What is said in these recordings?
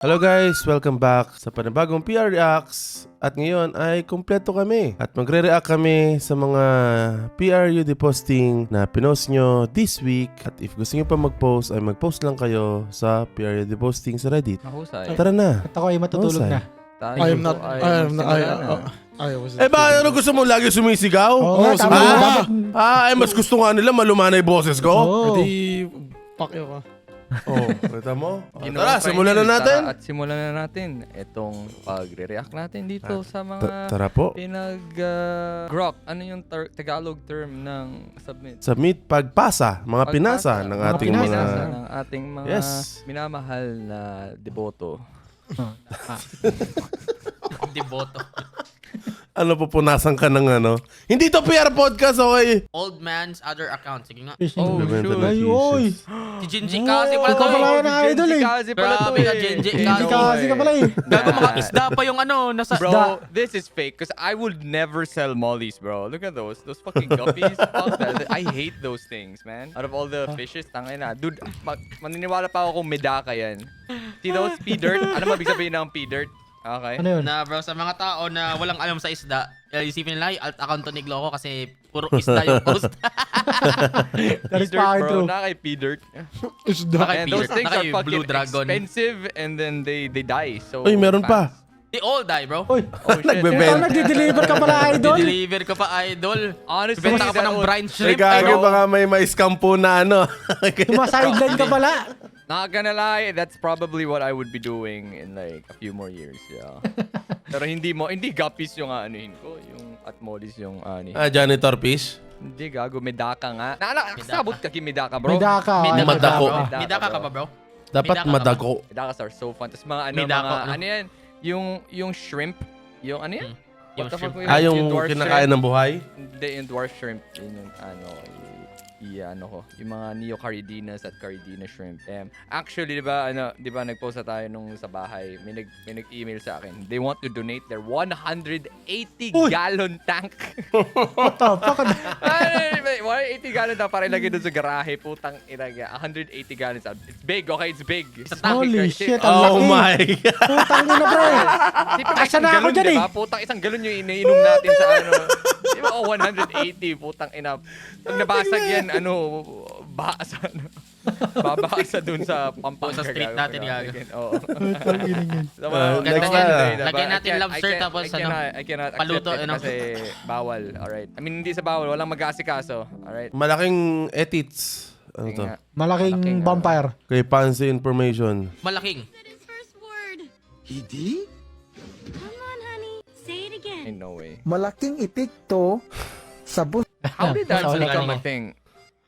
Hello guys! Welcome back sa panibagong PR Reacts. At ngayon ay kumpleto kami. At magre-react kami sa mga PRUD posting na pinost nyo this week. At if gusto nyo pa mag-post, ay mag-post lang kayo sa PRUD posting sa Reddit. Mahusay. Tara na! At ako ay matutulog Mahusay. na. Tayo I am po not, ay I am not, magsimula na. I was... Eh ba, ano gusto mo lagi sumisigaw? Oo, tama. dapat. Ay mas gusto nga nila malumanay boses ko? Oo. Hindi, pakyo ka. Oh, kita mo? Oh, Ginawa tara, simulan na final. natin! At simulan na natin itong pagre-react natin dito sa mga Tara po. pinag-grok. Ano yung Tagalog term ng submit? Submit pagpasa, mga pinasa ng Mga ating pinasa mga... ng ating mga Yes. minamahal na deboto. Deboto. Ano pupunasan ka ng ano? Hindi to PR podcast, okay? Old man's other account. Sige nga. Oh, Bebenta shoot. ng Ay, Jesus. oy. Si Jinji kasi pala ikaw to pala eh. yan ang idol eh. Kasi pala to Grabe ka, eh. Genji. Hindi kasi ka pala eh. Gago mga isda pa yung ano. Nasa... Bro, this is fake because I would never sell mollies, bro. Look at those fucking guppies. Fuck that. I hate those things, man. Out of all the fishes, tangay na. Dude, maniniwala pa ako kung medaka yan. See those P-dirt? Ano mabig sabihin ng P-dirt? Okay. Ano yun? Na bro, sa mga tao na walang alam sa isda, isipin nila, alt account to ni Gloco kasi puro isda yung post. That is P-dirt, fucking bro. true. Nakay P-dirt. Isda. Nakay And those P-dirt. things are Nakay fucking Blue Dragon. expensive and then they die. So Uy, meron pa. fast. They all die, bro. Oy. Oh shit. Nagbebenta. Ikaw nagdi-deliver ka pala, idol. Deliver ka pa, idol. Honestly, Benta ka pa that ng was- brine Ay, shrimp, gagi, bro. baka may scam po na ano. Sumasideline ka pala. Not gonna lie, that's probably what I would be doing in like a few more years, yeah. Pero hindi guppies yung anuhin ko, yung at mollies yung ani. Janitor fish. Hindi gago, medaka nga. Nakasabot ka kay medaka, bro. May daka. May Madako. Midaka ka ba, bro? Dapat May daka ka ba? madago. Medakas are so fun. Tapos mga ano, Medaka, mga ano? ano yan, yung shrimp, yung ano yan? Yung What the fuck shrimp. yun? Yung dwarf kinakain shrimp. ng buhay. Hindi, yung dwarf shrimp. Yun yung ano, ano ko, yung mga neocaridinas at caridina shrimp. Actually, di ba nagpost na tayo nung sa bahay, may nag-email sa akin. They want to donate their 180 gallon tank. What the fuck? 180 gallon tank para ilagay doon sa garahe. Putang ilaga. 180 gallons. It's big, okay? It's big. Holy shit, ang Oh laki. my. Putang ina, pre. Asa na ako dyan eh. Diba? Putang isang galon yung iniinom natin sa ano. Di ba? Oh, 180. Putang ina. Pag nabasag yan, ano, bahasa, ano. Babasa dun sa Pampanga. Sa street natin, gago. Oo. Putang ina yan. Next Ganda na. yan. Lagyan natin lobster tapos ano, I cannot paluto, accept it ano. kasi bawal. Alright. I mean, hindi sa bawal. Walang mag-aasikaso. Alright. Malaking edits. Ano to? Malaking vampire. Kay Fancy Information. malaking. Said his first word. Hindi? Come on, honey. Say it again. Ain't no way. Malaking itik to sa bus How did that Wala become ka. a thing?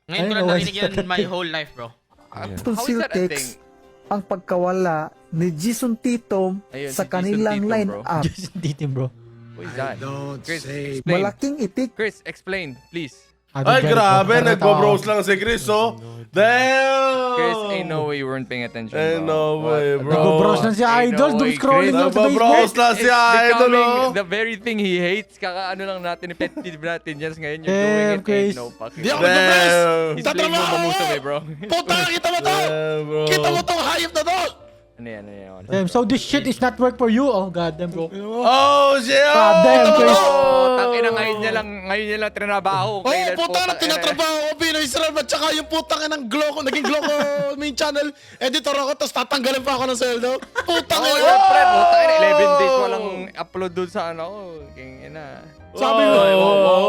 Ngayon ko lang narinig yan my whole life, bro. How is Tonsil that a thing? text ang pagkawala ni Jason Tatum Ayun, sa si Jason kanilang Tatum, bro. line-up. Jason Tatum, bro. Who is that? Don't Chris, say... explain. Malaking itik Chris, explain, please. Ay, grabe. Nagbo-browse lang si Chris, oh. Damn! Chris, ain't no way you weren't paying attention. Ain't bro. no way, What? bro. Nagbo-browse lang si Ain't idol. no Doom way, scrolling Chris. lang sa Nagbo-browse Facebook. lang si It's idol, becoming oh. the very thing he hates. Kakaano lang natin, pet peeve natin dyan. Ngayon you're Damn, doing it. Chris. Ain't no fucking Di ako way. nagpa-press! Damn! He's playing mo mamuso eh, bro. Puta, kita mo to! Damn, bro. Kita mo tong hayop na to! Ano yan, ano yan? Damn, so this shit is not work for you? Oh, goddamn, bro. Oh, shit! God damn, Chris. Oh, tangina ngayon niya lang trinabaho. Oo, Kailan puta na putang ina. tinatrabaho ko, Pinoy Israel, at saka yung putang ng Gloco, naging Gloco main channel, editor ako, tapos tatanggalin pa ako ng sweldo. Putang Oh, ina! syempre, putang ina. 11 days walang upload doon sa ano ko. King ina. Sabi mo,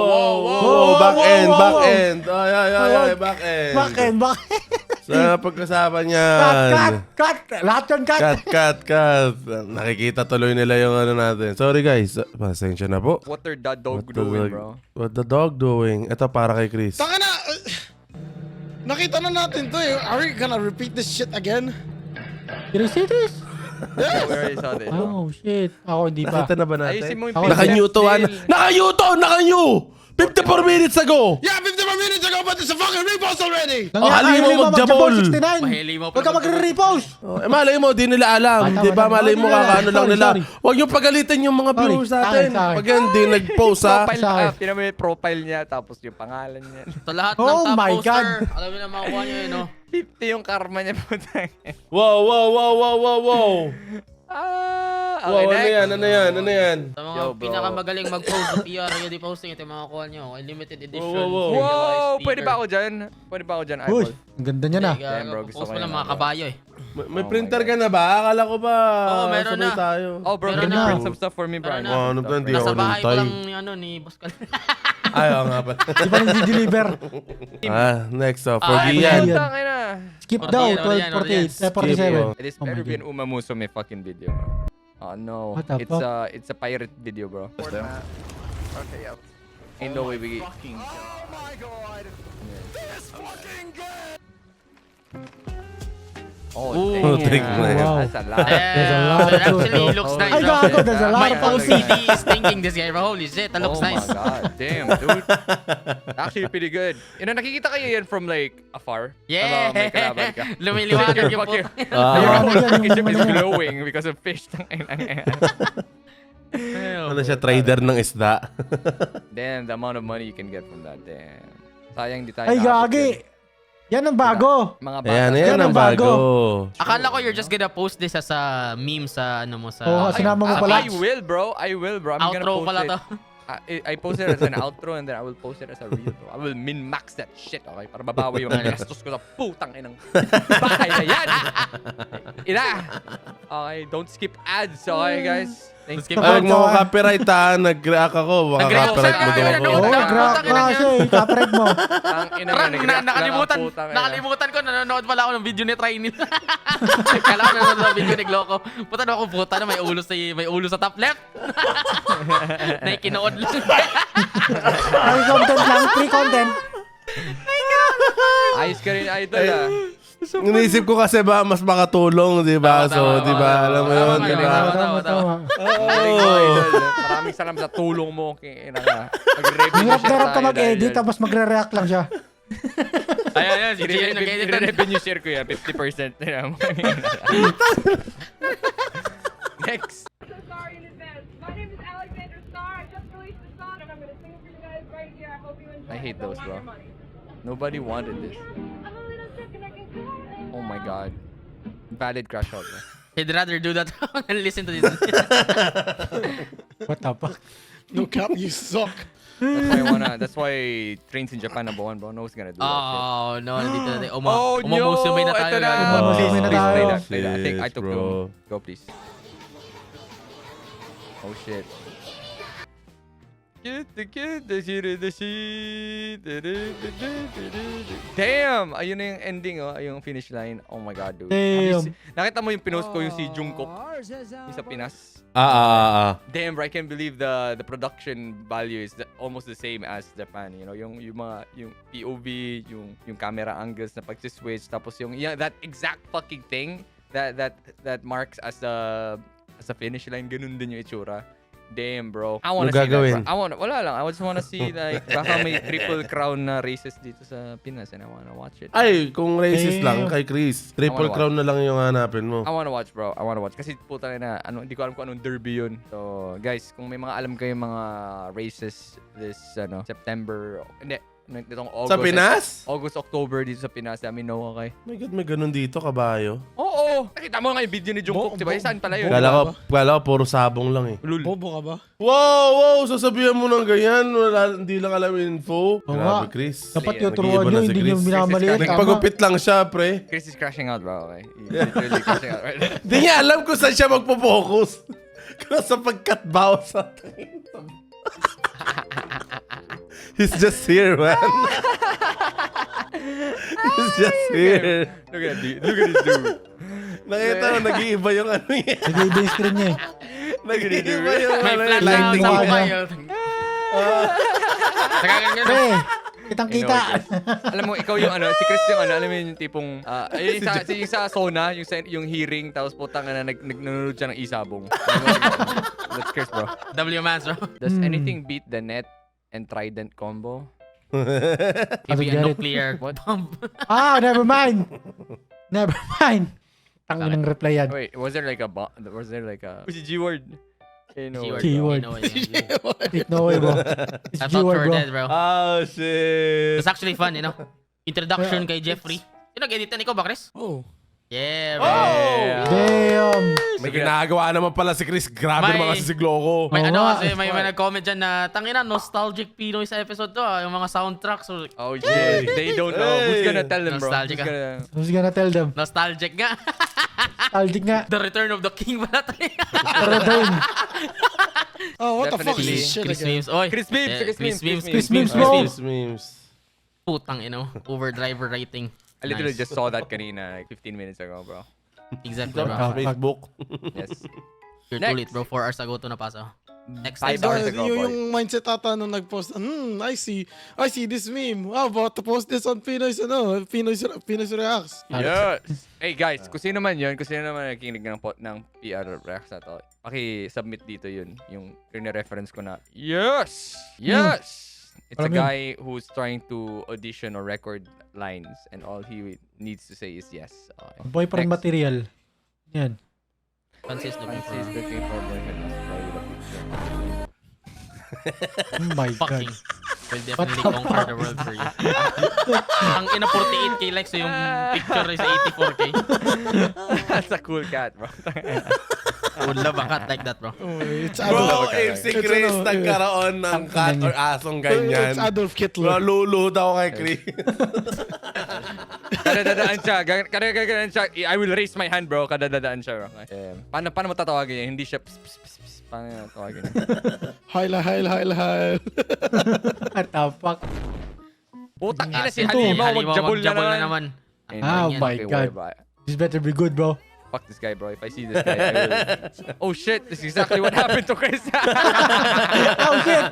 Oh, back end, back end. Ay, back end. Bakit? Sa pagkasama Cut, niyan. cut. Lahat yun, cut. Cut. Nakikita tuloy nila yung ano natin. Sorry guys. Pasensya na po. What are the dog What the doing, dog- bro? What the dog doing? Ito para kay Chris. taka na! Nakita na natin to eh. Are we gonna repeat this shit again? Did I see this? We already saw this. Oh, shit. Ako hindi pa. Nakita na ba Ayusin natin? mo yung Ako- Naka-new to. thumbnail. Naka-new to! Naka-new! 54 minutes ago! Yeah, 54 more minutes ago, but it's a fucking repost already! hali mo mag-jabol. 69. Mahili mo. Huwag ka magre-repost. Malay mo, di nila alam. Tama, Di ba, tama. malay mo, Sorry, kakaano lang sorry, nila. sorry. Huwag yung pagalitan yung mga Sorry, viewers sorry, natin. sorry. Pag hindi nag-post, ha? Profile, Sorry. tinan mo yung profile niya, tapos yung pangalan niya. Sa lahat ng Oh top my poster, God. alam mo na makukuha nyo yun, no? 50 yung karma niya, putang. Wow. Okay, next. Ano yan? Sa mga Yo, bro. pinakamagaling mag-post sa PR, yung posting, ito yung makakuha nyo. Okay, limited edition. Wow. Wow, pwede ba ako dyan? Pwede ba ako dyan, Uy, Eyeball? ang ganda niya na. Damn, bro, gusto Post ko mo lang yan, mga bro. kabayo eh. May Oh printer my ka na ba? Akala ko ba Oo, meron sabay na. tayo. Oh, bro, Meron can you na. print some stuff for me, Brian? Meron na. Ano ba, hindi Nasa ako bahay ko nintay. lang ni, ni Boss Cal. Ay, oo nga pala. Di pa nag-deliver. Next, Ah, Forgian. Yan. Putang ina. Skip Order daw, yan, order yan, order yan. 12:48, 47. It is Oh my better be God. an Umamuso may fucking video, bro. Oh no, What the it's fuck? a pirate video, bro. Ain't no way we get. Oh, Ooh, damn. trick na yan. That's a lot. There's a lot It of actually good. looks nice. Ay, bro. gago, there's a lot My of OCD is thinking this guy, bro. Holy shit, that looks Oh nice. my god, damn, dude. Actually, pretty good. You know, nakikita kayo yan from like afar. Yeah! Habang may kalaban ka. Lumiliwanag yung Fucking- puto. Ah, Ayun, Your yan, fucking yung ship is ano yan. glowing because of fish. Ano siya, trader ng isda. Damn, the amount of money you can get from that. Damn. Sayang di tayo Ay, nakapit gagi. dun. Yan ang bago. Mga bata. Ayan Yan ang ang bago. Akala ko you're just gonna post this as a meme sa ano mo sa Oo, sinama mo pala. I will, bro. I will, bro. I'm gonna outro post pala it. to. I post it as an outro and then I will post it as a reel, bro. I will min-max that shit, okay? Para babawi yung mga gastos ko sa putang inang bahay na yan. Ina! Okay, don't skip ads, okay, guys? Thank you. Skip Ay, huwag mo Ito, ako copyright ha. Nag-react ako. Baka Nag-react copyright mo siya. daw Ay, ako. ano, Oo, Putang grab ina ka niya. siya eh. Kaparet mo. Ang ina Parang nag-react lang nakalimutan, ako, putang ina. nakalimutan ko, nanonood pala ako ng video ni Trinil. Kala ko nanonood ng video ni Gloco. Puta na ako, puta na may ulo sa top left. Na ikinood lang. Ay, content lang. Free content. Ayos ka rin, idol, ah. Inisip ko kasi ba mas makatulong, di ba? Tama, So, tama, di ba? tama, Alam mo tama, yun, tama, di ba? tama. Galing mo, idol. Maraming salamat sa tulong mo. Kina ka. Mag-revenue Hirap share ka tayo mag-edit dahil- tapos magre-react lang siya. Ayan, si Jerry nag-edit. I-revenue share ko yan, 50%. Next. So sorry in advance. My name is Alexander Starr. I just released a song and I'm gonna sing it for you guys right here. I hope you enjoy I hate it. Don't those, want bro. your money. Nobody wanted this. I'm a little sick and I can cry. Oh my god. Valid crash out, bro. He'd rather do that than listen to this. What the fuck? No cap, you suck. That's why trains in Japan #1, bro. No one's gonna do that shit. Oh, no, nandito natin. Oh, Umamusumay na tayo. Ito na. Umamusumay na Please tayo. play that. Play that. I think I Shit, took bro. the... Go, please. Oh, shit. Damn! Ayun na yung ending, oh. Yung finish line. Oh my god, dude. Damn. Nakita mo yung pinost ko, yung si Jungkook. Yung sa Pinas. Damn, bro, I can't believe the production value is almost the same as Japan. You know, yung mga yung POV, yung camera angles na pag-switch, tapos yung that exact fucking thing that marks as a finish line, ganun din yung itsura. Damn, bro. I wanna Ano see gagawin? that, bro. Wala lang. I just wanna see like baka may triple crown na races dito sa Pinas and I wanna watch it. Ay, kung racist lang Damn. kay Chris, I triple wanna crown na lang yung hanapin mo. I wanna watch, bro. I wanna watch. Kasi puta na, hindi ko alam kung anong derby yun. So, guys, kung may mga alam kayo mga races this, September, hindi, nitong August. Sa Pinas? August, October dito sa Pinas. Let me know, okay? My God, may ganun dito, kabayo. Oo! Nakita mo nga yung video ni Jungkook, di ba? Saan pala yun? Kala ko puro sabong lang eh. Lul. Bobo ka ba? Wow! Sasabihan mo ng ganyan. Hindi lang alam yung info. Oo Grabe, nga. Chris. Dapat Sige, yung turuan nag-iiba nyo, na si hindi nyo Chris. minamaliit. Tama. Nagpagupit lang siya, pre. Chris is crashing out, bro, okay? He's literally crashing out right now. Hindi niya alam kung saan siya magpo-focus. Kaya sa pagkatbaw sa He's just here, man. He's just here. Look at this dude. Nakita mo, nag-iiba yung ano niya. Nag-iiba yung screen niya eh. Nag-iiba yung May ano, flash na lighting sa mo. mukha niya. yun. Nakaganyan. Pre, kitang-kita. Alam mo, ikaw yung si Chris yung alam mo yung tipong, yung sa Sona, yung hearing, tapos putang na nanonood siya ng isabong. That's Chris, bro. W Mans, bro. Does anything beat the net and trident combo? Maybe a get it. nuclear bomb. Never mind. Never mind. Tangin ng reply yan. Wait, was there like a what's the G word? Keyword. No way, bro. It's I thought G-word, for bro. dead, bro. Oh, shit. It's actually fun, you know. Introduction kay Jeffrey. Sino nag-editan? Ikaw ba, Chris? Oh. Yeah, bro. Damn. May ginagawa naman pala si Chris. Grabe May- naman kasi si Gloco. May Oo ano nga. kasi, may nag-comment dyan na, tangina, nostalgic Pinoy sa episode to yung mga soundtracks. So, Oh shit, they don't know. Who's gonna tell them, bro? Nostalgic Who's ka. gonna... Who's gonna tell them? nostalgic nga. Nostalgic nga. The Return of the King pala tayo. Pero doon. Oh, what the fuck Definitely. is this shit Chris again? Memes. Oy. Chris Memes, Yeah, Chris Memes, Chris Memes, bro. Memes. Putang, overdriver rating. I literally Nice. just saw that kanina, like 15 minutes ago, bro. Exactly, Sa bro. Facebook. Yes. You're too late, bro. 4 hours ago to napasa. Next, 5 next. hours ago, boy. Yung mindset ata nung nag-post, I see this meme. How about to post this on Pinoy's Reacts? Yes! Hey guys, kung sino man nakikinig ng PR Reacts na to, paki-submit dito yun, yung reference ko na, yes! Yes! It's a Alam yun. guy who's trying to audition or record lines and all he needs to say is yes. Okay. Boyfriend Next. material. Yan. Francis looking for Francis looking for boyfriend must try with a picture. Oh my fucking God. will definitely conquer the world for you. Ang ina 48k likes so yung picture is 84k. That's a cool cat, bro. Would love a cat like that, bro. Oh, it's Bro, Adolf. if si It's Chris ano, nagkaroon ng cat or asong ganyan, It's Adolf bro, Hitler. lulu daw kay Chris. Kadadadaan siya. Kadadadaan siya. I will raise my hand, bro. Kadadadaan siya, bro. Paano mo tatawagin niya? Hindi siya paano niya tatawagin niya? Heil. What the fuck? Putang ina si Ito. Halimaw. Halimaw, Magjabol na magjabol naman. Oh my God. This better be good, bro. Fuck this guy, bro. If I see this guy, I will... Oh shit, this is exactly what happened to Chris. Oh shit!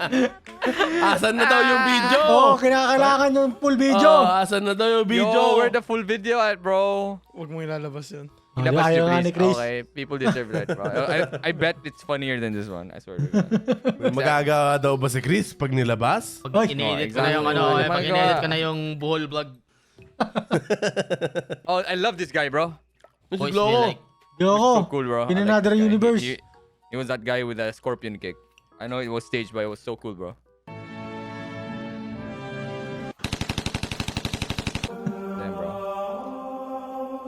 Asan na daw yung video? Oh, kinakailangan yung full video. Asan na daw yung video? Yo, where the full video at, bro? Huwag mo ilalabas yun. Ilabas Ayaw niyo, nga ni Chris. Okay, people deserve that, bro. I bet it's funnier than this one. I swear to God. Magagawa daw ba si Chris pag nilabas? Pag Oy. in-edit ko na yung exactly. ano, Oh my pag in-edit God. ko na yung buhol vlog. Oh, I love this guy, bro. Voice Gloco. me like, So Yoko. cool, bro. In I like another that guy. universe. He was that guy with a scorpion kick. I know it was staged, but it was so cool, bro. Damn, bro.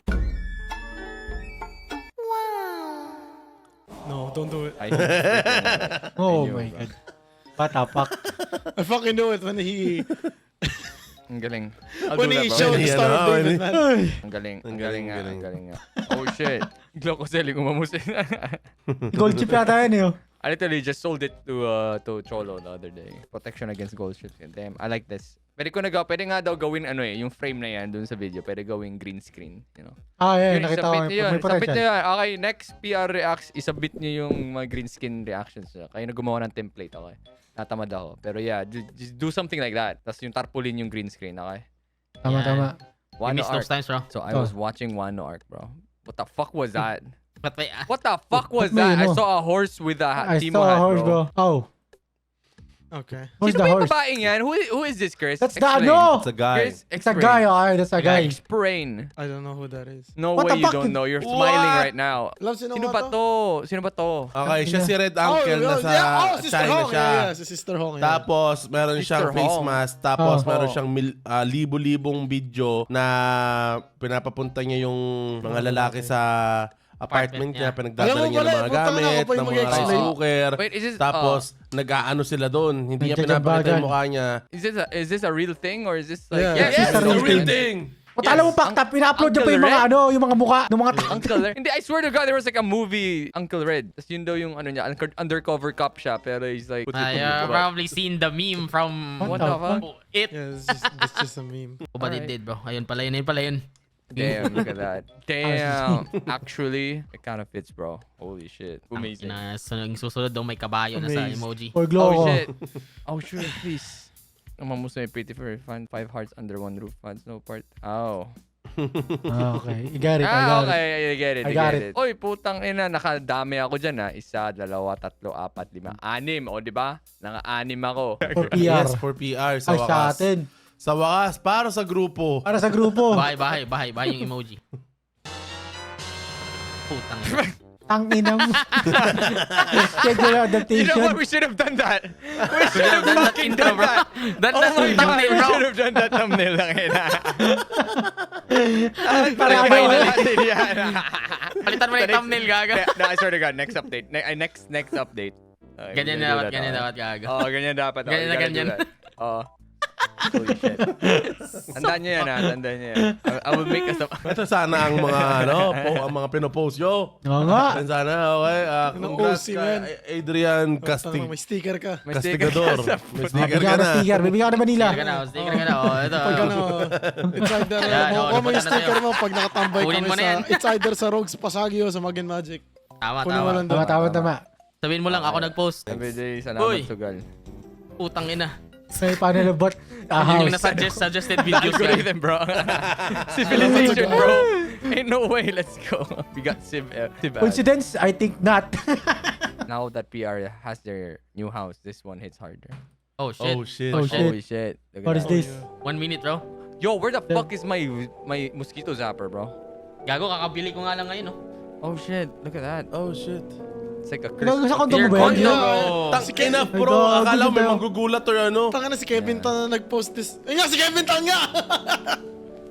No, don't do it. I freaking- Oh knew, my bro. God. What the fuck? I fucking knew it when he Ang galing. I'll when do he that, bro. showed the Yan, Star of ah, David, when he- man. Ay. Ang galing. Ang Ang galing nga. galing. Ang galing nga. Oh, shit. Gloco selling umamusin. Gold chip yata yan eh. Oh. I literally just sold it to Cholo the other day. Protection against gold ships. Damn, I like this. Pwede nga daw gawin yung frame na yan dun sa video. Pwede gawing green screen, you know. Ah, yeah, Yun, nakita ko. isubmit niyo yun. May Submit potential. niyo yan. Okay, next PR Reacts, isubmit niyo yung mga green screen reactions niyo. Kayo na gumawa ng template, okay? Natamad ako. Pero yeah, just do something like that. Tapos yung tarpaulin yung green screen, okay? Tama, Yan. tama. I Wano miss those Arc. times, bro. So I Oh. was watching Wano Arc, bro. What the fuck was that? But wait, What the fuck was Ba't that? may I ano? saw a horse with a I Timo saw hat, a horse, bro. Oh, Okay. who's Sino the ba yung horse? babaeng yan? Who is this, Chris? That's the Explain. ano! It's a guy. Chris, It's a guy, okay. That's a guy. Explain. I don't know who that is. No What way the you fuck? don't know. You're What? smiling right now. Love, sino Sino nga ba to? Sino ba to? Okay, siya si Red Uncle na sa Sister China Hong. siya. Yeah, si Sister Hong. Yeah. Tapos, meron Mr. siyang face Hong. mask. Tapos, Oh. meron siyang libo-libong video na pinapapunta niya yung mga lalaki sa apartment niya. niya. Pinagdadala Alam mo niya ng pala, mga puta na, gamit, ako pa yung ng mga rice mag-explain. cooker. Wait, is this Tapos, nag-aano sila doon. Hindi niya Nagjajabagan. pinapakita yung mukha niya. is this a real thing or is this like Yeah. yes, Yes, it's a real real thing. thing? Ba't alam mo, pakta, pina-upload niya pa yung Uncle mga Red? ano, yung mga mukha, ng mga Uncle Red. Hindi, I swear to God, there was like a movie, Uncle Red. Tapos yun daw yung ano niya, undercover cop siya, pero he's like, you've probably seen the meme from What the fuck? It. Yeah, it's just a meme. Oh, but it did, bro. Ayun pala yun. Damn, look at that. Damn. Actually, it kind of fits, bro. Holy shit. Amazing. Yung susunod daw may kabayo na sa Amazing. emoji. or glow. Oh shit. Oh sure, please. Mamus may pretty for fun 5 hearts under one roof. Funds no part. Oh. Okay. I got it. I got it. Okay, I get it. I got it. Oy, putang ina, nakadami ako dyan ha. 1, 2, 3, 4, 5, 6, o di ba? Naka-6 ako. For PR. Yes, for PR sa Ay, sa wakas. atin. Sa wakas, para sa grupo. Para sa grupo. Bahay yung emoji. Putang ina. Ang ina mo. Schedule You know adaptation. what? We should have done that. We should have That fucking intro, done bro. that. That Oh my God, thumbnail, we bro. should have done that thumbnail lang ina. Para Final ano, natin yan. Palitan mo na yung thumbnail, gaga. No, I swear to God, next update. Next update. Okay, Ganyan we're gonna do dapat, that. gaga. Oo, ganyan dapat. Oo, Ganyan na we gotta do ganyan. that. Oo. Holy shit. Tandaan niyo yan ha, tandaan niyo yan. I will make us Ito sana ang mga ang mga pinopost nyo. Oo nga. Yan sana, okay. Congrats OC, man. kay Adrian May sticker ka. May sticker Castigador. ka sa May sticker Bibigyan ka ka na. ng sticker. Bibigyan ka na Manila. Sticker ka na. Oh, ito. Pag ano, it's either, Yan, mo napunta yung na sticker tayo. mo pag nakatambay Kunin kami mo na sa, yan. it's either sa Rogues Pasagio o sa Mag and Magic. Tama, Kunin mo lang tama. doon. Tama. Sabihin mo lang, ako nag-post. Everyday, Uy. salamat sugal. Putang ina. May panel of bot. Yun yung House. suggested videos, guys. Algorithm, bro. Civilization, bro. Ain't no way, let's go. We got Civ. Coincidence? I think not. Now that PR has their new house, this one hits harder. Oh, shit. Oh, shit. Oh, shit. Holy shit. Look at What is that. this? 1 minute, bro. Yo, where the fuck is my mosquito zapper, bro? Gago, kakabili ko nga lang ngayon, no? Oh shit, look at that. Oh, shit. It's like a Kailangan sa crystal. kondo mo ba yan? Condo. Tangin na, Ay, bro. gago, Akala mo may dito. magugulat or ano. Tanga na si Kevin Tan na nag-post this. Ay nga, si Kevin Tan nga!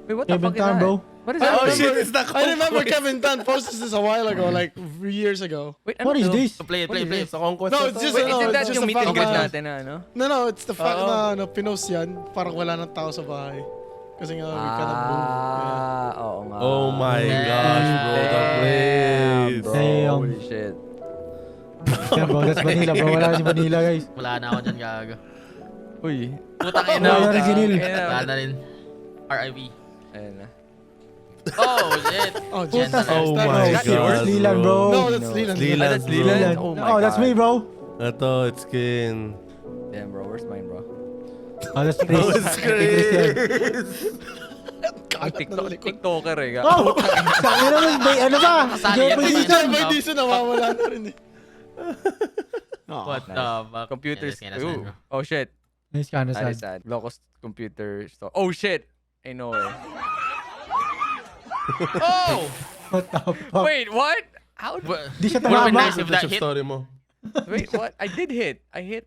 Wait, what the Kevin fuck is Tan, that? bro. What is I that? Oh, remember- shit, it's the I remember conquest. Kevin Tan posted this a while ago, like years ago. Wait, What is to? this? Play it. Sa conquest No, na it's to. just Wait, No, isn't it's that just yung the meet and fact greet na- natin na ano? No, it's the fact na pinost yan, parang wala ng tao sa bahay. Kasi nga, we cannot move. Yeah. Oo nga. Oh my Damn. gosh, bro. The place. Bro, Damn. holy shit. Yan, bro. That's Manila, bro. Wala si Manila, guys. Wala na ako dyan, gago. Uy. Putang Wala ina. na rin si Neil. Wala na rin. RIV. Ayun na. Oh, shit. Oh, Puta. Jesus. Oh That- my that's God, That's Leland, bro. No, that's Leland. Leland, That's bro. Leland. Leland. Oh my Oh, that's God. me, bro. Ito, it's Kin. Damn, bro. Where's mine, bro? Oh, that's Chris. Oh, it's Chris. Ang TikToker eh. Oh! Sabi naman, may ano ba? Kasali yan, Jeopardy kasali. dyan. May diesel nawawala na rin eh. What the fuck? Computers. Yes, yes, yes, Ooh. bro. Oh shit. Nice kind of That is sad. sad. Locust computer store. Oh shit. Ain't no way. Oh! What the fuck? Wait, what? How? Di siya Would have been tumama. nice if that hit. story mo. Wait, what? I did hit. I hit.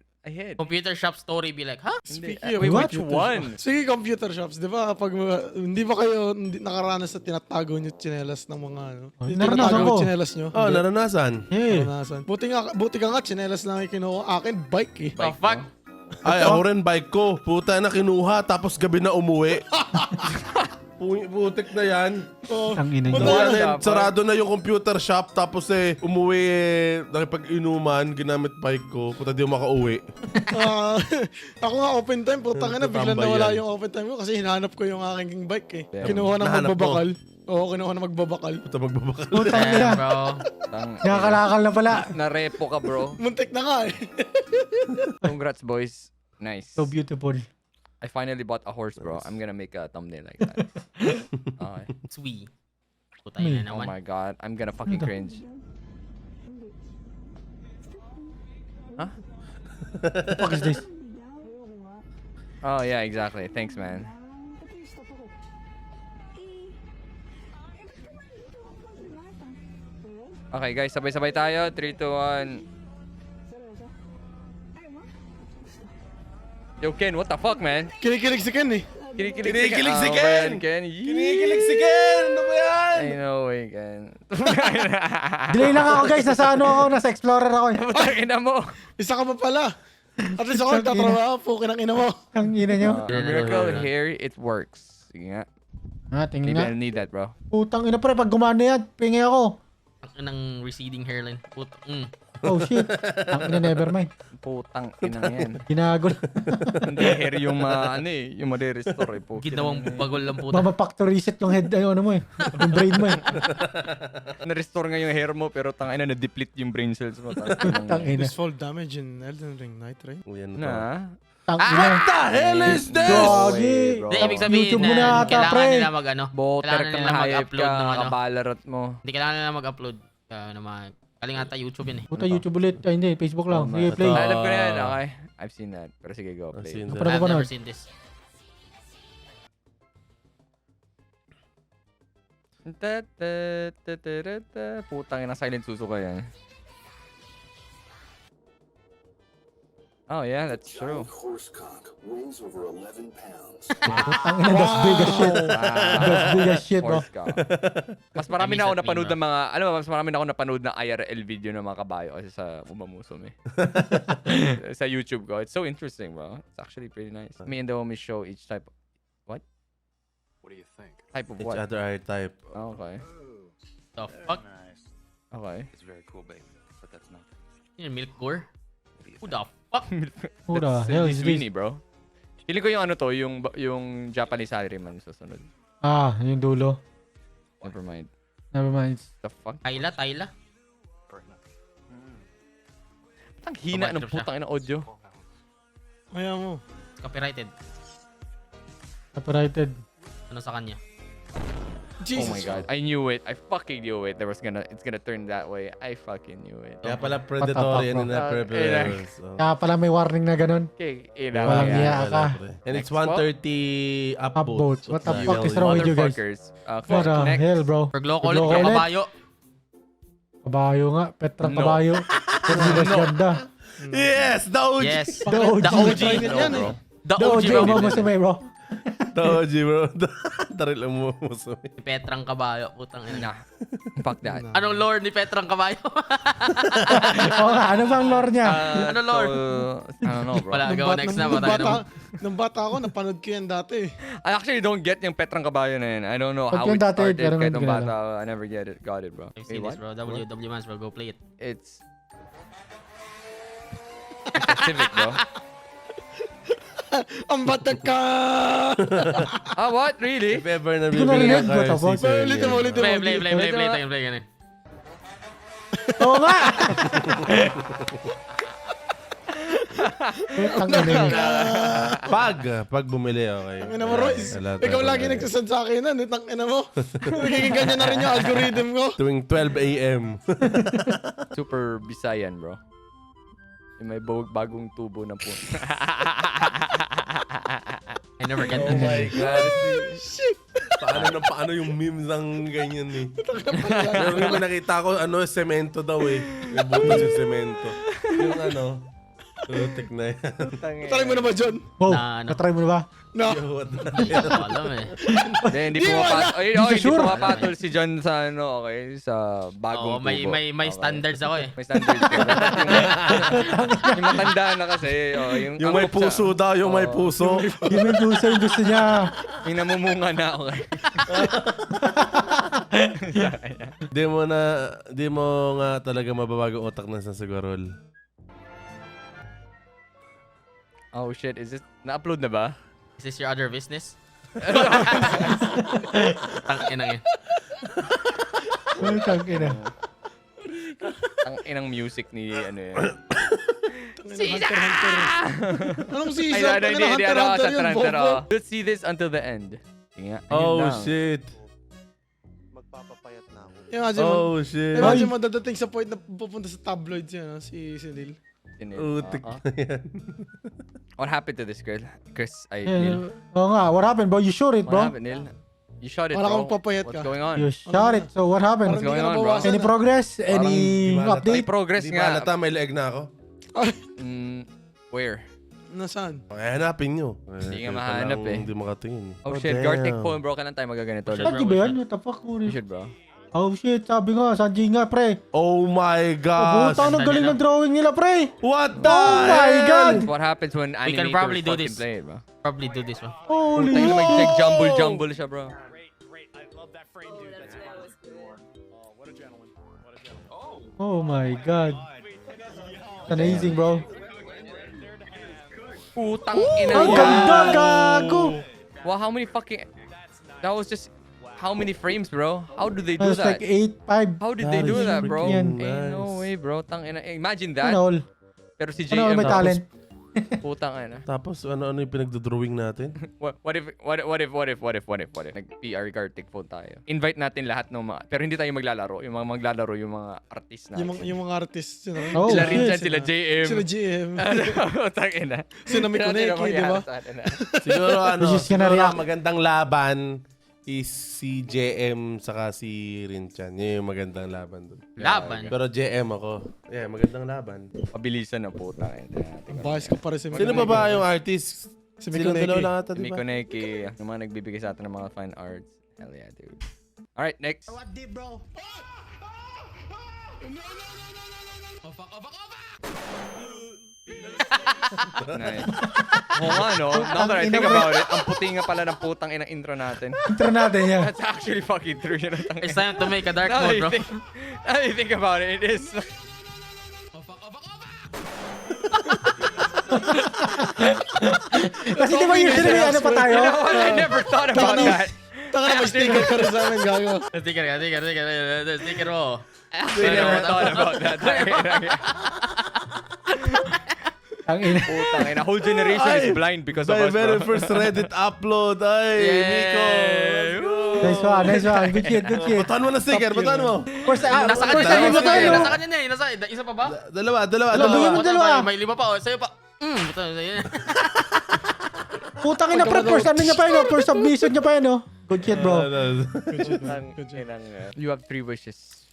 Computer shop story be like, huh? Hindi. Speaking of Wait, what? which one? Sige, computer shops, di ba? Kapag hindi ba kayo nakaranas sa tinatago nyo tsinelas ng mga ano? Oh, Yung naranasan tinatago ko. yung tsinelas nyo? Oh, naranasan. Hey. Naranasan. Buti ka nga, tsinelas lang yung kinuha. Akin, bike eh. The fuck? Ay, ako rin bike ko. Puta na kinuha, tapos gabi na umuwi. Putik na yan. Ang ina Wala niya. na. Then, dapat. sarado na yung computer shop, tapos umuwi nakipag-inuman, ginamit bike ko. Puta, di ako makauwi. Ako nga open time, putang na, biglang Tatambay nawala yan. yung open time ko kasi hinahanap ko yung aking bike eh. Damn. Kinuha ng Nahanap mo? magbabakal. Oo, kinuha ng magbabakal. Puta, magbabakal. Putang ina. Damn, bro. Nakakalakal na pala. Narepo ka, bro. Muntik na nga eh. Congrats, boys. Nice. So beautiful. I finally bought a horse, bro. I'm gonna make a thumbnail like that. Okay. Sweet. Putay na Oh naman. my god. I'm gonna fucking cringe. Huh? What the fuck is this? Oh, yeah, exactly. Thanks, man. Okay, guys. Sabay-sabay tayo. 3, 2, 1. Yo, Ken, what the fuck, man? Kinikilig si Ken eh. Kinikilig si Ah, Ken! ba yan, Ken? Kinikilig si Ken! Ano ba yan? I know, way, Ken. Delay lang ako, guys. Nasa ano ako? Nasa Explorer ako. eh. Putangina mo. Isa ka pa pala. At least ako nagtatrabaho, pukin ang ina mo. Ang ina nyo. Miracle here, it works. Sige nga. Tingin Maybe nga. I need that, bro. Putang ina pre. Pag gumana yan, pingi ako. Ang ng receding hairline. Putang. Oh shit. Ang ina, never mind. Putang inang yan. Ginagol. Hindi hair yung yung ma-restore eh. Ginawang bagol lang puta. Mama factory reset yung head, ano mo eh. Yung brain mo eh. Na-restore nga yung hair mo pero tangina na-deplete yung brain cells mo. Tang ina. This fall damage in Elden Ring Night, right? Uy, ano to? Na. Tangina. What the hell is this? Gagi. bro. Hindi, ibig sabihin, YouTube mo na ata, kailangan pre. nila mag-ano. Boter Kailangan kang nila hayop mag-upload ka, ng ano. kabalarot mo. Hindi kailangan nila mag-upload. Naman. Kaling ata YouTube yun eh. Puta, YouTube ulit. Ay, hindi. Facebook lang. Sige, Ito. play. Alam ko na yan, okay? I've seen that. Pero sige, go, I've play. seen Ano that. pa I've napapanood? never seen this. Putang ina, silent susuka yan. Oh yeah, that's true. Tangina, that's big as shit. That's big as shit, bro. Horse cock. Mas marami na ako napanood ng mga, alam mo, mas marami na ako napanood ng IRL video ng mga kabayo kasi sa Umamusom eh. Sa YouTube ko. It's so interesting, bro. It's actually pretty nice. Me and the homies show each type. What? What do you think? Type of Each what? other eye type. Oh, okay. The fuck? Okay. It's very cool, baby, but that's nothing. Yun, milk gore? Who the fuck? Who the That's hell Cindy is Sweeney, this? bro. Feeling ko yung ano to, yung Japanese salaryman susunod. Ah, yung dulo. Never mind. Never mind. The fuck? Tyla? Ang hina ng Babae trip siya. putang ina audio. Kaya mo. Copyrighted. Copyrighted. Ano sa kanya? Oh my god, I knew it. I fucking knew it. It's gonna turn that way. I fucking knew it. Kaya pala predatory and bro. not prepared. Kaya pala may warning na ganun. Okay, ina. Walang yan. iya ka. And it's Next 1:30 Upvote. upvotes. What the the fuck hell is wrong with you guys? Motherfuckers. What the Next. hell, bro? Pergloko ulit, Pergloko bro, ulit. kabayo. Kabayo nga. Petrang No. kabayo. Perdidas ganda. Yes! The OG! Yes. The OG. The OG. Yan eh. The The OG, OG, bro. mo musume, bro. The OG, bro. Taril lang mo mo. Petrang kabayo, putang ina. Nah. Fuck that. Anong lore ni Petrang kabayo? Oo nga, ano bang lore niya? Ano, Lord? I don't know, bro. Wala, go next na. Nung Patay na. nung bata ako, napanood ko yan dati. I actually don't get yung Petrang Kabayo na yun. I don't know Pag how yung it dati, started. pero Kahit hindi nung ko bata, I never got it, bro. I've seen this, bro. WW Mans, bro. Go play it. It's Civic, bro. Ang bata ka! Ah, what? Really? If ever Hindi ko nabibili narinig, ka what the fuck? Ulitin mo. Play. Oo nga! Putang ina niya. Pag bumili, okay. Ang ina mo, Royce. Wala Ikaw tayo. lagi nagsasad sa akin nun. Ang ina mo. Nagiging ganyan na rin yung algorithm ko. Tuwing 12 a.m. Super Bisayan, bro. Yung may bagong tubo na po. I never get Oh that. my God. Paano yung memes ng ganyan eh. Pero yung nakita ko, semento daw eh. May butas yung semento. Yung lutik na yan. Try mo na ba, John? Wow, Na ano? natry mo na ba? No. Yo, what the Hindi ko alam eh. Hindi Di pumapatol. Di ka Hindi sure? pumapatol si John sa okay, sa bagong Oo, may tubo. standards ako eh. May standards ka. Yung matanda na kasi. Yung ang may kupsa. puso daw, yung may puso. Yung may puso yung gusto niya. Yung namumunga na ako. Di mo nga talaga mababago utak ng Sasaguarol. Oh shit, is this na-upload na ba? Is this your other business? Tangina yun. Putang ina. Ang inang music ni ano yan. Anong Ay, season? hindi, Hunter ano, Hunter sa yun, Hunter. bobo. Let's see this until the end. Yun nga, ayun Oh lang. shit. Imagine mo, Oh shit. imagine mo dadating sa point na pupunta sa tabloids yan, si Neil. Utik na yan. What happened to this girl? Neil. Oo nga, what happened, bro? You shot it, What bro. happened, Neil? You shot it, Parang bro. kang papayat What's ka. going on? You shot it. So what happened? Parang hindi going ka on, bro? nabawasan. Any progress? Any Di ba May update? progress Di ba nga. halata may leeg na ako? Where? Nasaan? Ay, hanapin nyo. Hindi nga kayo mahanap palang eh. Hindi makatingin. Oh shit, damn. Gartic phone, bro. Kailan tayo magaganito? Saan ba yan? What the fuck? You should, bro. Oh shit, sabi nga, Sanji nga, pre. Oh my gosh. Puta, ang galing ng drawing nila, pre. What the Oh my hell? God. What happens when We animators can probably do fucking this. play it, bro? Probably do this one. Holy Tayo na hell. mag-jumble siya, bro. Oh my God. It's amazing, bro. Putang ina Ang yan. ganda, gago. Wow, how many fucking... That was just... How many frames, bro? How do they do That's that? like 8-5. How did they do that, bro? Yan. Ain't no way, bro. Tang ina. Imagine that. Ano all? Pero si Ano all JM may talent? Putang ina. Tapos ano yung pinagdodrawing natin? What if nag-PR Gartic phone tayo. Invite natin lahat ng mga, pero hindi tayo maglalaro. Yung mga maglalaro, yung mga artist natin. Yung mga artists, you know? Oh, Sila rin shit. dyan, sila JM. Sila GM. Putang ina. Sila Mikoneki, di ba? Siguro Which is gonna siguro react. magandang laban is si JM saka si Rinchan. Yun yung magandang laban doon. Laban. Pero JM ako. Yeah, magandang laban. Pabilisan na putang ina. Ang bias ko pa rin si Sino ba ba yung artist? Si Silang Mikoneki. dalawa lang ata, di Mi ba? Koneki, yung mga nagbibigay sa atin ng mga fine arts. Hell yeah, dude. Alright, next. Nice. Oo nga, no? Now that I think about it, ang puti nga pala ng putang inang intro natin. Intro natin yan. That's actually fucking true. Yun ang It's time to make a dark now mode, bro. now that you think about it, it is. Kasi di ba usually may ano pa tayo? You know what? I never thought about that. Taka na, may sticker ka rin sa amin, gago. Sticker mo. I never thought about that. Ang ina. Putang ina. Whole generation is blind because of My us, very bro. first Reddit upload. Ay, Nico. Let's go. Nice one, nice one. Good shit, good shit. Batuhan mo na sticker, batuhan mo. First, Nasa first kanya time mo na, tayo. nasa kanya na, isa pa ba? Dalawa. Bigyan mo dalawa. May 5 pa, sa'yo pa. Putang ina, pre. First ano niya pa yun, oh. First submission niya pa yun, oh. Good shit, bro. You have 3 wishes.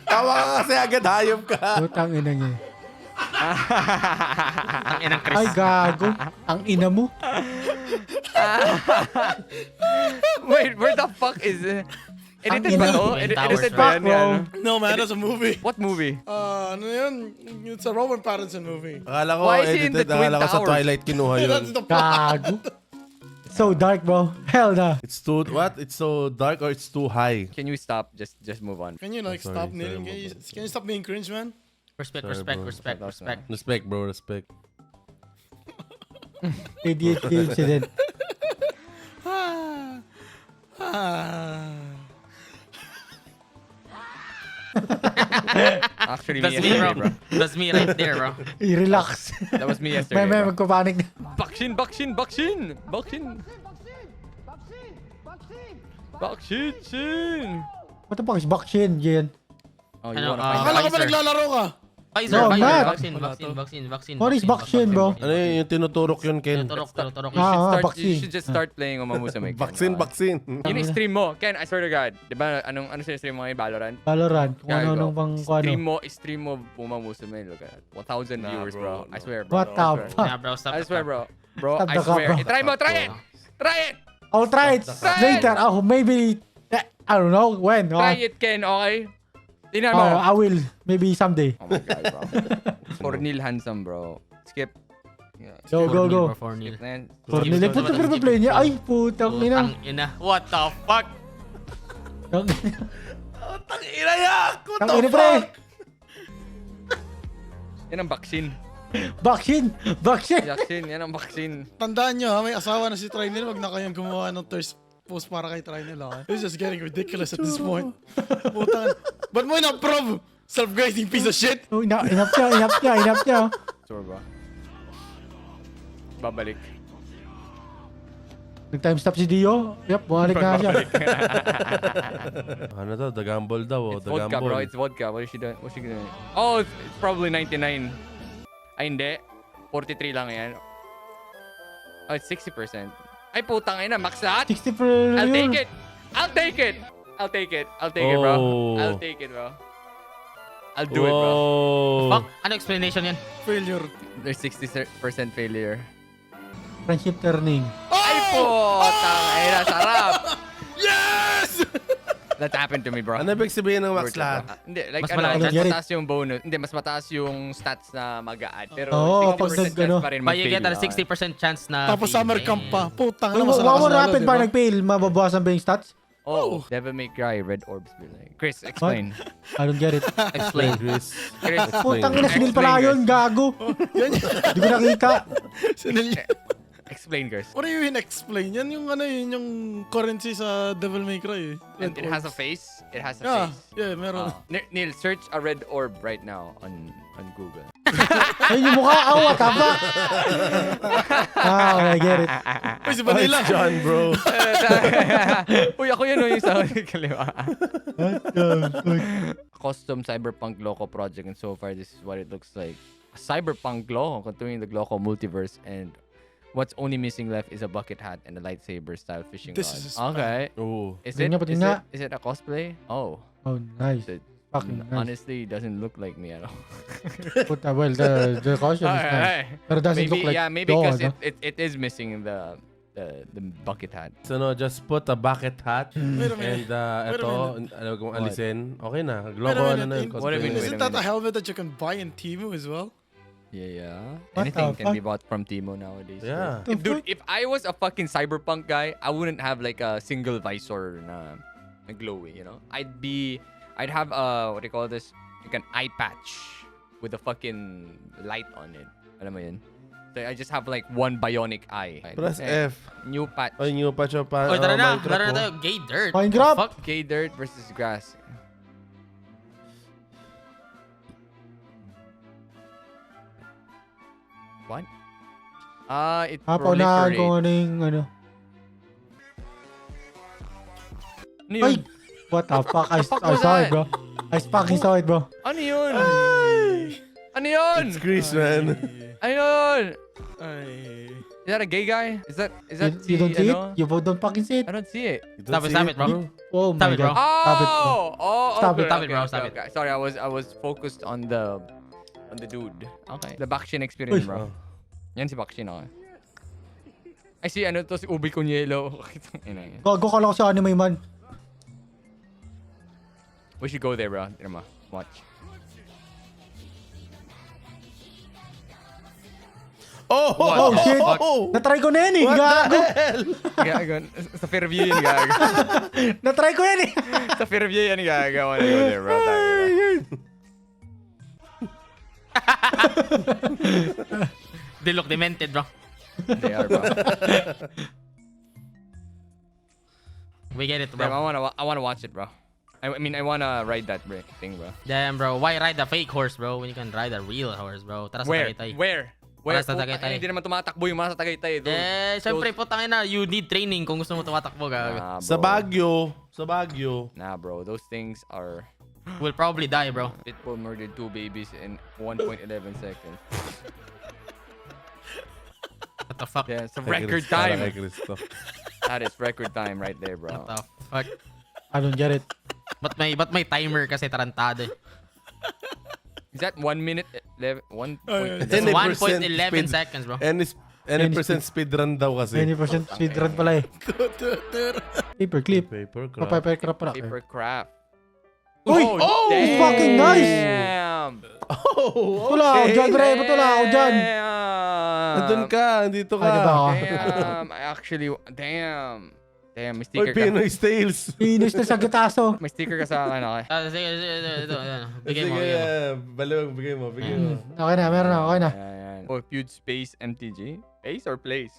Tawa ka kasi agad, hayop ka. Putang ina niya. Ang inang Chris. Ay, gago. Ang ina mo. Wait, where the fuck is it? Edited Ang ba ina. to? Twin Towers, Edited bro. ba yan? Bro. No, man, that's a movie. What movie? Ano yun? It's a Robert Pattinson movie. Akala ko Why is he in the edited. Twin Akala ko sa Towers? Twilight kinuha yun. That's the plot. Gago. So dark, bro. Hell na. It's too, what? It's so dark or it's too high? Can you stop? Just move on. Can you like Sorry, stop sorry, kneeling? my Can you stop being cringe, man? Respect, Sorry, respect, bro. respect, respect. Respect, bro, respect. ADHD incident. Actually, That's me me, yesterday, bro. That's me right there, bro. I-relax. That was me yesterday. May bro. magpapanik na. Bakshin! Bakshin! What the fuck is Bakshin, Jen? Oh, you Ano, wanna find Akala ko ba Pfizer. naglalaro ka? Pfizer, No, Pfizer, not. vaccine. What is vaccine, bro? Ano yun, yung tinuturok yun, Ken? Turok. You Ah, should vaccine. you should just start playing Omamusume. Vaccine. Yun yung stream mo. Ken, I swear to God. Di ba, ano sinistream mo ngayon, Valorant? Valorant. Kung Gago. ano pang kung ano. Stream mo Omamusume. Look at that. 1,000 Nah, viewers, bro. bro. I swear, bro. What I the swear. fuck? Yeah, bro, stop. I swear, bro. Bro, Stop I the swear. bro. Try mo, try it! Try it! I'll try it later. Oh, maybe. I don't know when. Oh, Try it, Ken, okay? Tingnan mo. I will. Maybe someday. Oh my God, bro. Cornel Handsome, bro. Skip. Yeah, Go, go, go. For Neil. na yan. Cornelia. Puta pero play niya. Ay, putang ina. Putang ina. What the fuck? Tangina yak! What Ang the ina, pre. fuck? Yan ang vaccine. Vaccine. Vaccine. Vaccine, yan ang vaccine. Tandaan nyo ha, may asawa na si Trinel. Wag na kayong gumawa ng thirst post para kay Trinel ha. This is just getting ridiculous at this point. Puta. Ba't mo ina-approve? Self-grading piece of shit. Oh, enough niya. Sure ba? Babalik. Nag-time stop si Dio. Yep, bumalik na siya. Ano to? The Gamble daw, oh. It's The vodka, bro. Gamble. It's vodka. What is she doing? What's she doing? Oh, it's probably 99. Ay, hindi. 43 lang yan. Oh, it's 60%. Ay, putang ina. Max lahat. 60 per I'll yun. take it. I'll take it. I'll take it. I'll take it, bro. Oh. I'll take it, bro. I'll do it, bro. Whoa. Fuck? Ano explanation yan? Failure. There's 60% failure. Friendship turning. Ay, putang ina. Sarap. Yes! That happened to me, bro. Ano ibig sabihin ng max Worth it, lahat? bro. Hindi, like Mas ano, malaki mas chance? mataas yung bonus. Hindi, mas mataas yung stats na mag-a-add. Pero Oo, 60% pag chance nag-ano. pa rin But you mag-fail. get a 60% chance na Tapos summer fail. camp pa. Putang Ano, na masalakas wow, lalo, rapid di pa ba? nag-fail. Mababawasan ba yung stats? Oh, Devil May Cry, Red Orbs. Chris, explain. I don't get it. Explain. Chris. Chris, Putang ina, sinil pala yun, gago. Hindi ko nakita. Explain, Chris. What do you mean explain? Yan yung ano yun, yung currency sa Devil May Cry eh. And Red it has a orbs. face. It has a Yeah, face. yeah, meron. Neil, search a red orb right now on Google. Ayun yung mukha. Oh, what the fuck? I get it. Uy, si Vanilla. It's John, bro. Uy, ako yun yung sa kaliwa. Custom cyberpunk Gloco project, and so far this is what it looks like. A cyberpunk Gloco continuing the Gloco multiverse, and what's only missing left is a bucket hat and a lightsaber style fishing This rod. is a spam. Okay. Oo. Is Patingin it, nga, patingin is nga. it is it a cosplay? Oh. Oh, nice. It, Fucking nice. honestly, it doesn't look like me at all. Puta, well, the costume is nice. Alright. Pero doesn't Maybe, look like yeah, maybe Doa, because no? it is missing the bucket hat. So no, just put a bucket hat Wait a minute. and Wait a ito, ano kung alisin, okay na. Wait a Globo minute, ano na in- yung What do you mean, cosplay. wait Isn't a that a minute. helmet that you can buy in Temu as well? Yeah. What Anything the can be fuck? bought from Timo nowadays. Yeah. The Dude, fuck? if I was a fucking cyberpunk guy, I wouldn't have like a single visor na glowy, you know? I'd have what do you call this? Like an eye patch with a fucking light on it. Alam mo yun? So I just have like one bionic eye. Press Eh, F. New patch. Ay, new pa siya pa. Oy, tara na. Minecraft, Tara na oh. tayo. Gay dirt. Minecraft? Fuck. Gay dirt versus grass. What? It Paunahan ko proliferates. ano yung ano. Ano yun? Ay! What the fuck? I fuck saw was it, that? bro. I fucking saw it, bro. Ano yun? Ano yun? It's Chris, man. Ano yun? Ay. Is that a gay guy? Is that You don't see it? ano? You don't fucking see it? I don't see it. You don't Stop it, see stop it, bro. Oh Stop my it, bro. god. Stop it, bro. Stop it, stop it, bro, stop it. Okay. Sorry, I was focused on the dude. Okay. The Bakshin experience, Uy. bro. Yan si Bakshin, okay. Ay, si ano to, si Ubi Conielo. Ina yan. Gago ka lang sa anime man. We should go there, bro. Tira mo. Watch. Oh! Oh, shit. Oh! Natry ko na yan eh. What Gago. the hell? Gago. Sa Fairview yun, gago. Natry ko yan eh. Sa Fairview yan, gago. I wanna go there, bro. Tayo, bro. They look demented, bro. They are, bro. We get it, Damn, bro. I wanna watch it, bro. I mean, I wanna ride that thing, bro. Damn, bro. Why ride the fake horse, bro, when you can ride a real horse, bro? Tara sa Where? Tagaytay. Where? Para sa Puta, Tagaytay. Hindi naman tumatakbo yung mga sa Tagaytay. Syempre, putang ina, you need training kung gusto mo tumatakbo, gago. Nah, bro. Sa Baguio. Sa Baguio. Nah, bro. Those things are... Will probably die, bro. Pitbull murdered 2 babies in 1.11 seconds. What the fuck? Yeah, it's a Kay record Chris, para kay time. Cristo. That is record time right there, bro. What the fuck? I don't get it. Ba't may timer kasi tarantado? Is that 1 minute 11? 1. Any That's 1.11 speed- seconds, bro. Any percent speedrun daw kasi. 20% speedrun pala eh. Paperclip. Papercraft. Oh, paperclip pala. Paper craft. Uy! Oh, it's fucking nice! Damn! Oh, Wala ako dyan, Dre. Ba't wala ako dyan? Damn! Nandun ka, andito ka. Ay, diba ako? Damn! I actually... Damn! Damn, may Oy, sticker ka. Pinoy Tales. Finish na sa gitaso. May sticker ka sa akin, okay? Sige, ito. Bigay mo, Sige, bigay mo. baliwag, bigay mo, bigay mo. Okay na, meron na, okay na. Ayan. Oh, Feud Space MTG? Space or place?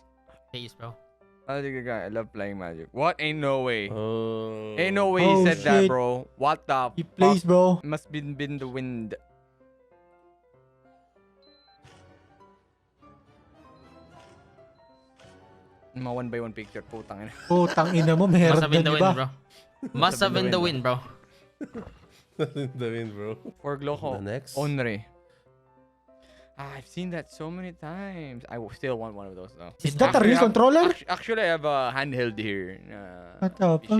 Face, bro. Oh, sige, guy. I love playing Magic. What? Ain't no way. Oh. Ain't no way Oh, he said that, shit. bro. What the He fuck? plays, bro. Must been the wind. Mga 1x1 picture, putang ina. Putang ina mo, meron Must have been din, the di ba? win, bro. Must have been the win, bro. The win, bro. For Gloco, The next? Onre. I've seen that so many times. I still want one of those though. Is that a real controller? Actually, I have a handheld here. What the fuck?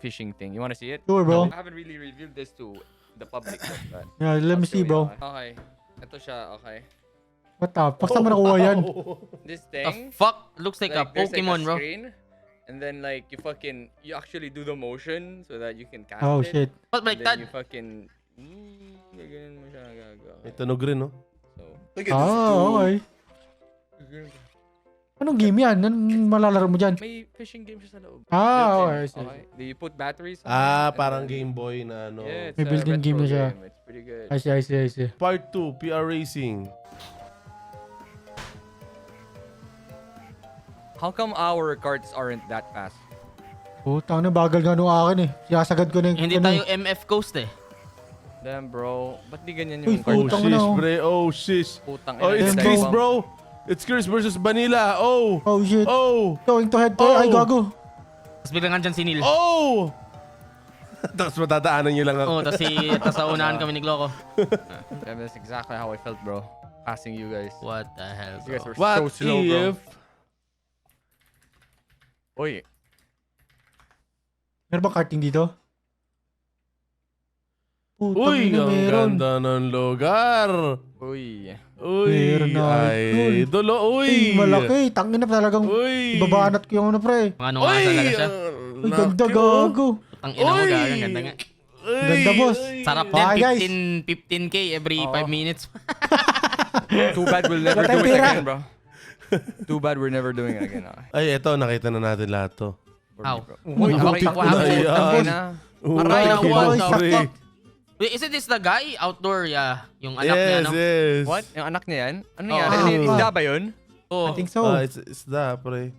Fishing thing. You wanna see it? Sure, bro. I haven't really revealed this to the public yet, but Yeah, let me I'll see, show bro. you. Okay. Ito siya, okay. What the fuck? Saan mo nakuha yan? This The thing. fuck? Looks like a there's Pokemon, like a bro. screen, and then like you actually do the motion so that you can cast Oh, it. shit. Ba't And then baliktad? you fucking gaganin mo siya gago. May tunog rin, no? So, Ah, okay. Anong game yan? Anong malalaro mo dyan? may fishing game siya sa loob. Ah, Built-in. okay. Okay. Do you put batteries on Ah, it? parang And then- Game Boy na ano. Yeah, it's May a built-in game retro na siya. game. It's pretty good. I see, I see, I see. Part 2, PR Racing. How come our carts aren't that fast? Putang na, bagal nga nung akin eh. Sinasagad ko na yung... Hindi ano tayo eh. MF Coast eh. Damn, bro. Ba't di ganyan Uy, yung Oh, cart? putang shish, na, oh. bre. Oh, shish. Putang Oh, ina, it's ina, Chris, ina. bro. It's Chris versus Vanilla. Oh. Oh shit. Oh. Going to head to Oh. Ay, gago. Tapos biglang andyan si Neil. Oh. Tapos matadaanan niyo lang ako. Oh, tapos sa unahan kami ni Gloco. Damn, that's exactly how I felt, bro. Passing you guys. What the hell, You guys bro? were What so slow, bro. if... Uy. Meron bang karting dito? Putang Uy, ina, ang meron. ganda ng lugar. Uy. Uy, Meron na, idol. Uy. Uy, malaki. Tangin na talagang Uy. ibabanat ko yung ano, pre. Mga ano nga talaga siya. Uy, ganda, gago. Ang ina mo, Uy. gagang ganda nga. Ganda, boss. Sarap Bye, guys. din, 15k every 5 minutes. Too bad we'll never Wala do it tayong pera. again, bro. Too bad we're never doing it again. Ay, eto, nakita na natin lahat to. How? Uy, Butik okay, ko na. Ayan. Aray na, Uy, what boss, the pre. fuck? Wait, isn't this the guy? Outdoor, yeah. Yung anak niya, Yes, no? yes. What? Yung anak niya yan? Ano Oh. yan? Ah. Isda ba yun? Oh, I think so. It's that, pre.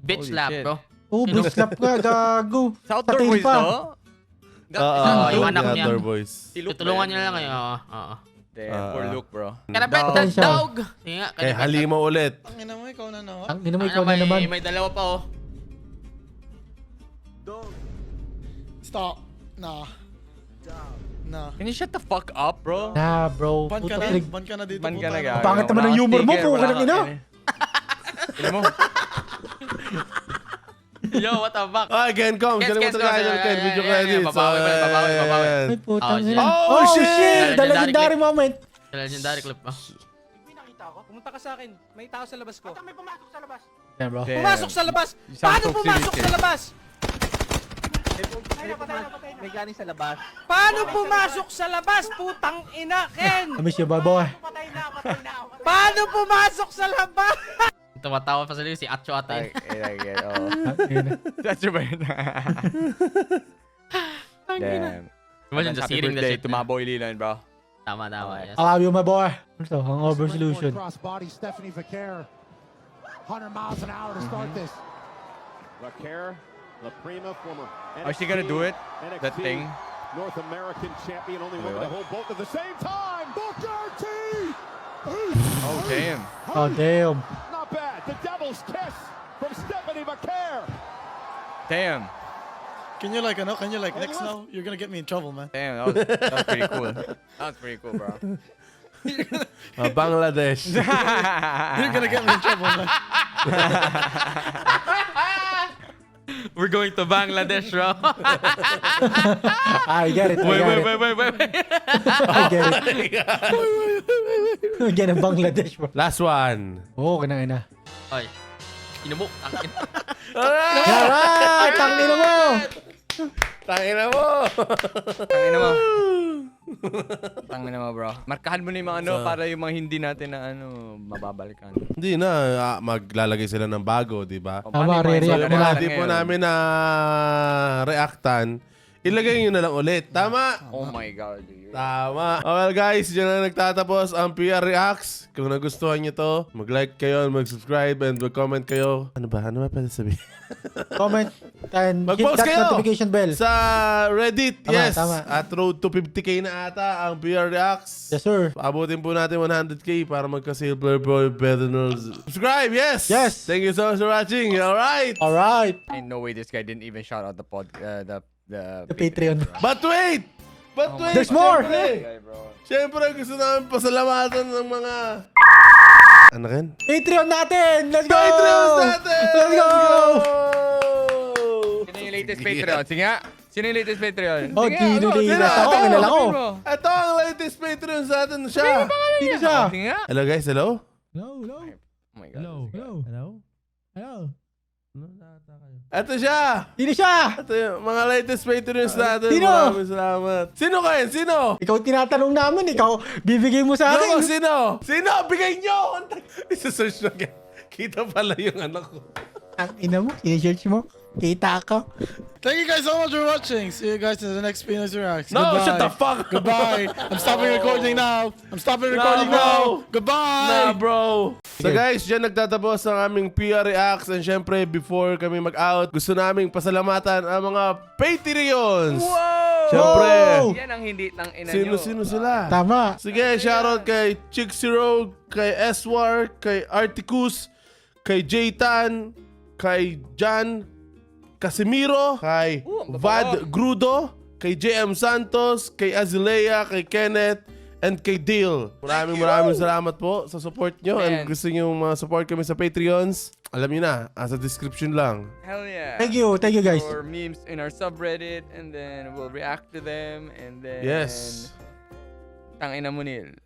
bitch Holy slap, shit. bro. Oh, bitch slap ka, gago. Sa outdoor tail boys pa. to? yung anak niya. Outdoor boys. Si Luke Tutulungan ba niya yun? lang kayo. Oo. Damn, poor Luke, bro. Can I bet Dog. that dog? Sige nga, can I Eh, bet halimo ulit. Ang ina mo, ikaw na nawa. Ang ina mo, that- ikaw na naman. May dalawa pa, oh. Stop. Nah. Nah. Can you shut the fuck up, bro? Nah, bro. Ban ka Puta, na. trig. Ban ka na dito. Man ka puta na, na. gago. Pangit naman Wala ang kang humor mo, sticker, po, wala kanang ina. kang- Ina mo? Yo, what the fuck? Ah, Kencom. Kes, Kalimutan Kes, ka Kes, Ken. Video yeah, credits. babawi, babawi. Ay, Oh, putang shit. ina. Oh, shit! The Legendary legendary clip. moment. Legendary clip, oh. Pumunta ka sa akin. May tao sa labas ko. May pumasok sa labas. Yeah, bro. Damn. Pumasok sa labas! You sound Paano so pumasok serious, sa eh. labas? May galing sa labas. Paano pumasok sa labas? Putang ina, Ken! I miss you, baboy. Paano pumasok sa labas? Tumatawa pa sa liyo si Acho ate. Oh. That's your brain. Damn. Imagine just hearing the shit. Tumaboy lilan, bro. Tama, yes. I love you, my boy. Ano to? Hangover solution. Crossbody, Stephanie Vaquer. 100 miles an hour to start this. Vaquer, La Prima, former Are she gonna do it? That thing? North American champion, only woman to what? hold both at the same time. Booker T! Oh, damn. Oh, damn. Not bad. The Devil's Kiss from Stephanie Vaquer. Damn. Can you like, next now? You're gonna get me in trouble, man. Damn, that was pretty cool. That was pretty cool, bro. Bangladesh. You're gonna get me in trouble, man. We're going to Bangladesh, bro. I get it. wait. I get it. Again, ang Bangladesh, bro. Last one. Oo, kinangina. Ay. Inumok. Tangin. Alright! Tangina mo! Tangina mo. Tangina mo. Tangina mo, bro. Markahan mo na yung mga ano para yung mga hindi natin na ano, mababalikan. Hindi na, maglalagay sila ng bago, di ba? O, Tama, paano yung re-react So, mga mo yung mga lang. di po namin na reactan, ilagay nyo na lang ulit. Tama? Oh my God, dude. Tama. Well guys, dyan na nagtatapos ang PR Reacts. Kung nagustuhan nyo to, mag-like kayo, mag-subscribe, and mag-comment kayo. Ano ba pwede sabihin? Comment and hit Mag-post that kayo notification bell. sa Reddit, Tama, yes. tama. At road to 50k na ata ang PR Reacts. Yes, sir. Abutin po natin 100k para magka-silver boy pedernals. Subscribe, yes! Yes. Thank you so much for watching. Alright! Alright. Ain't no way this guy didn't even shout out the The Patreon. But wait! But wait! There's more! Siyempre, gusto namin pasalamatan ng mga... Ano kin? Patreon natin! Let's go! Patreons natin! Let's go! Sino yung latest Patreon? Sige nga. Sino yung latest Patreon? Oh, Sige nga, Gino ano? Lina. Sino? Ako, kilala ko. Sabihin mo. Ito ang latest Patreon sa atin siya. Sino siya? Oh, sige nga. Hello guys, hello? Hello, hello. Oh my God. this guy. Hello. Hello. Ito siya! Sino siya? Ito yung mga latest Patreons natin. Sino? Maraming salamat. Sino kayo? Sino? Ikaw tinatanong namin, ikaw bibigay mo sa Ano? akin. Sino? Sino? Bigay nyo! Isa-search na. Kita pala yung anak ko. Ang ina mo, sinesearch mo. Kita ako. Thank you guys so much for watching. See you guys in the next Pinoy Reacts. No, Goodbye. shut the fuck up. Goodbye. I'm stopping recording now. bro. Goodbye. bro. So guys, dyan nagtatapos ang aming PR Reacts. And syempre, before kami mag-out, gusto naming pasalamatan ang mga Patreons. Wow! Syempre. Yan ang hindi ng ina nyo. Sino sila? Tama. Sige, shoutout kay Chixie Rogue, kay Eswar, kay Articus, kay Jaytan, kay Jan Casimiro, kay ang Vad Grudo, kay JM Santos, kay Azalea, kay Kenneth, and kay Dale. Maraming salamat po sa support nyo. And Man. gusto nyo support kami sa Patreons, alam nyo na, sa description lang. Hell yeah. Thank you guys. For memes in our subreddit, and then we'll react to them, and then... Yes. Tangina mo, Neil.